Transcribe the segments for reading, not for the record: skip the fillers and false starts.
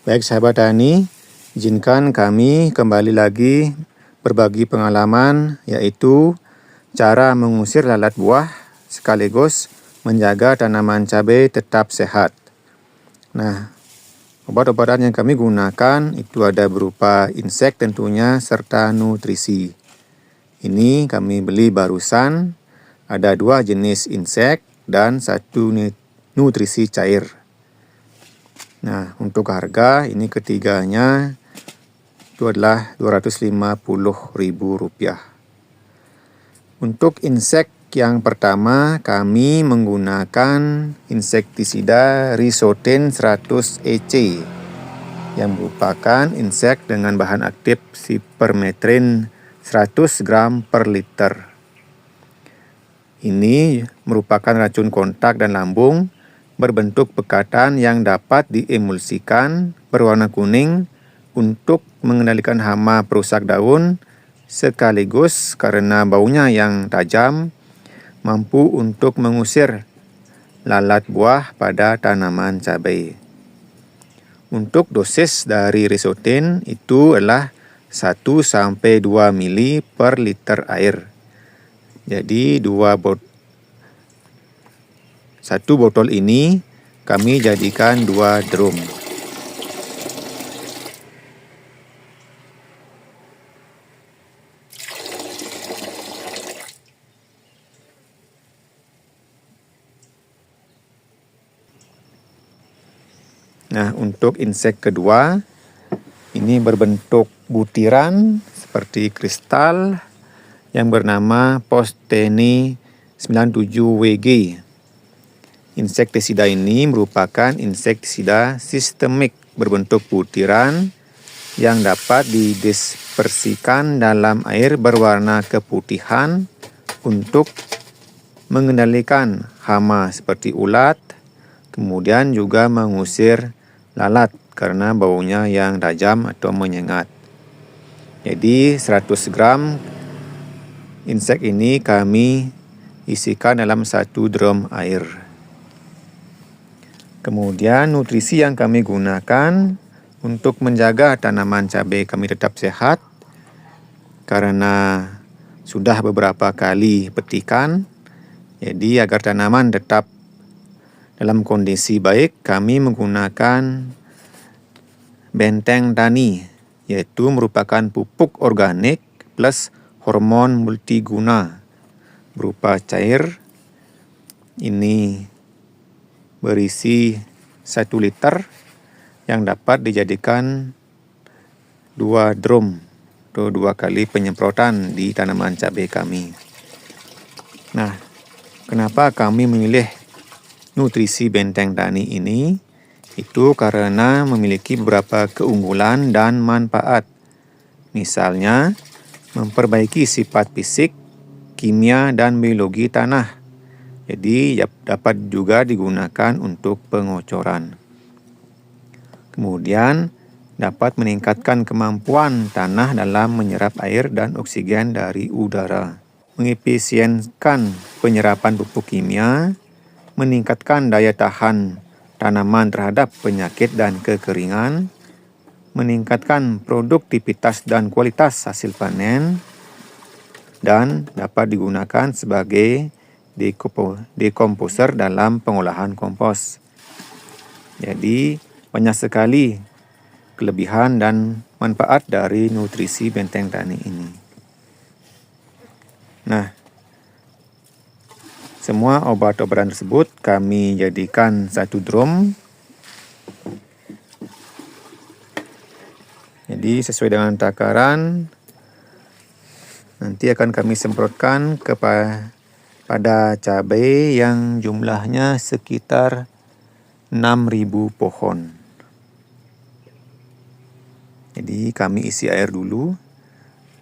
Baik sahabat tani, izinkan kami kembali lagi berbagi pengalaman, yaitu cara mengusir lalat buah sekaligus menjaga tanaman cabai tetap sehat. Nah, obat-obatan yang kami gunakan itu ada berupa insek tentunya serta nutrisi. Ini kami beli barusan, ada 2 jenis insek dan 1 nutrisi cair. Nah, untuk harga ini ketiganya itu adalah Rp250.000. Untuk insek yang pertama, kami menggunakan insektisida Risoten 100 EC yang merupakan insek dengan bahan aktif sipermetrin 100 gram per liter. Ini merupakan racun kontak dan lambung berbentuk pekatan yang dapat diemulsikan berwarna kuning untuk mengendalikan hama perusak daun, sekaligus karena baunya yang tajam mampu untuk mengusir lalat buah pada tanaman cabai. Untuk dosis dari Risoten itu adalah 1-2 mili per liter air. Jadi 1 botol ini kami jadikan 2 drum. Nah, untuk insek kedua, ini berbentuk butiran seperti kristal yang bernama Posteni 97WG. Insektisida ini merupakan insektisida sistemik berbentuk butiran yang dapat didispersikan dalam air berwarna keputihan untuk mengendalikan hama seperti ulat, kemudian juga mengusir lalat karena baunya yang tajam atau menyengat. Jadi 100 gram insek ini kami isikan dalam 1 drum air. Kemudian nutrisi yang kami gunakan untuk menjaga tanaman cabai kami tetap sehat karena sudah beberapa kali petikan. Jadi agar tanaman tetap dalam kondisi baik, kami menggunakan Benteng Tani, yaitu merupakan pupuk organik plus hormon multiguna berupa cair. Ini berisi 1 liter yang dapat dijadikan 2 drum atau 2 kali penyemprotan di tanaman cabai kami. Nah, kenapa kami memilih nutrisi Benteng Tani ini? Itu karena memiliki beberapa keunggulan dan manfaat. Misalnya, memperbaiki sifat fisik, kimia, dan biologi tanah. Jadi dapat juga digunakan untuk pengocoran. Kemudian dapat meningkatkan kemampuan tanah dalam menyerap air dan oksigen dari udara. Mengefisienkan penyerapan pupuk kimia, meningkatkan daya tahan tanaman terhadap penyakit dan kekeringan, meningkatkan produktivitas dan kualitas hasil panen, dan dapat digunakan sebagai dekomposer dalam pengolahan kompos. Jadi, banyak sekali kelebihan dan manfaat dari nutrisi Benteng Tani ini. Nah, semua obat-obatan tersebut kami jadikan 1 drum. Jadi sesuai dengan takaran, nanti akan kami semprotkan pada cabai yang jumlahnya sekitar 6.000 pohon. Jadi kami isi air dulu.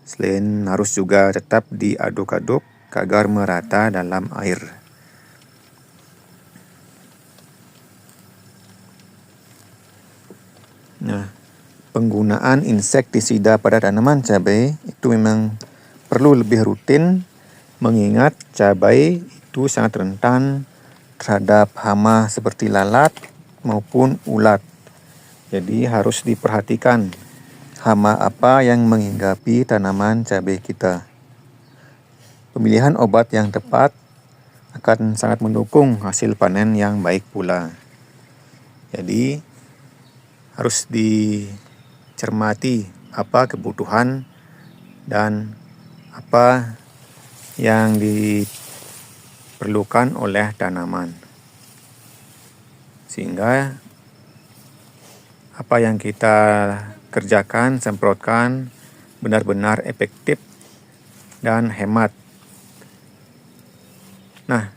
Selain harus juga tetap diaduk-aduk agar merata dalam air. Nah, penggunaan insektisida pada tanaman cabai itu memang perlu lebih rutin, mengingat cabai itu sangat rentan terhadap hama seperti lalat maupun ulat. Jadi harus diperhatikan hama apa yang menghinggapi tanaman cabai kita. Pemilihan obat yang tepat akan sangat mendukung hasil panen yang baik pula. Jadi harus dicermati apa kebutuhan dan apa yang diperlukan oleh tanaman. Sehingga apa yang kita kerjakan, semprotkan benar-benar efektif dan hemat. Nah,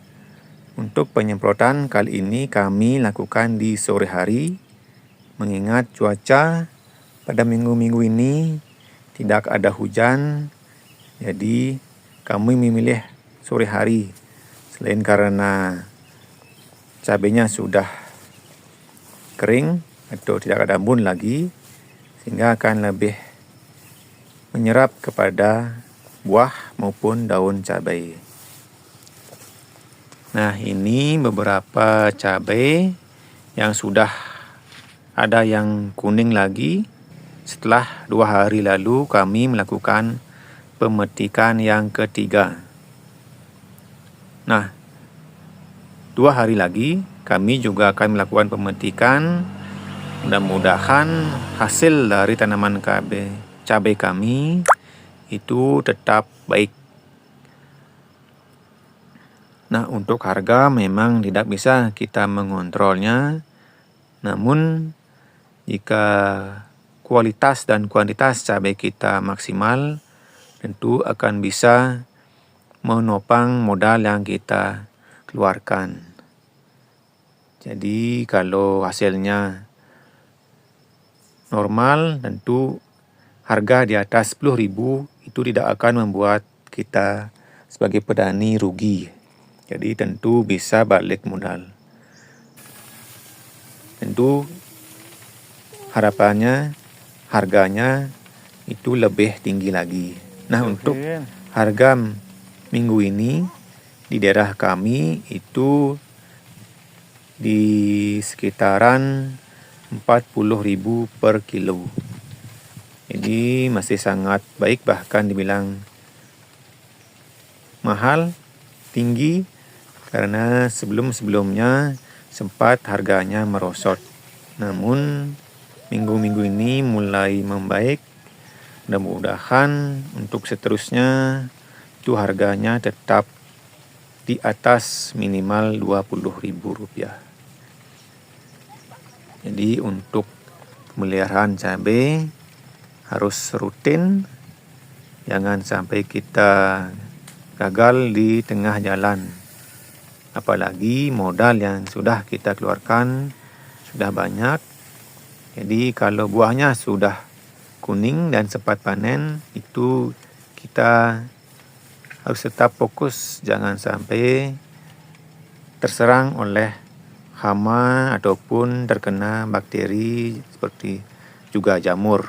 untuk penyemprotan kali ini kami lakukan di sore hari, mengingat cuaca pada minggu-minggu ini tidak ada hujan, jadi kami memilih sore hari. Selain karena cabainya sudah kering atau tidak ada embun lagi, sehingga akan lebih menyerap kepada buah maupun daun cabai. Nah, ini beberapa cabai yang sudah ada yang kuning lagi. Setelah 2 hari lalu kami melakukan pemetikan yang ketiga. Nah, 2 hari lagi kami juga akan melakukan pemetikan. Mudah-mudahan hasil dari tanaman cabai kami itu tetap baik. Nah, untuk harga memang tidak bisa kita mengontrolnya, namun jika kualitas dan kuantitas cabai kita maksimal, tentu akan bisa menopang modal yang kita keluarkan. Jadi kalau hasilnya normal, tentu harga di atas 10.000 itu tidak akan membuat kita sebagai petani rugi. Jadi tentu bisa balik modal. Tentu harapannya harganya itu lebih tinggi lagi. Nah, untuk harga minggu ini di daerah kami itu di sekitaran 40.000 per kilo. Jadi masih sangat baik, bahkan dibilang mahal, tinggi, karena sebelum-sebelumnya sempat harganya merosot. Namun minggu-minggu ini mulai membaik. Mudah-mudahan untuk seterusnya itu harganya tetap di atas minimal Rp20.000. Jadi untuk pemeliharaan cabai harus rutin, jangan sampai kita gagal di tengah jalan. Apalagi modal yang sudah kita keluarkan sudah banyak. Jadi kalau buahnya sudah kuning dan cepat panen, itu kita harus tetap fokus, jangan sampai terserang oleh hama ataupun terkena bakteri seperti juga jamur.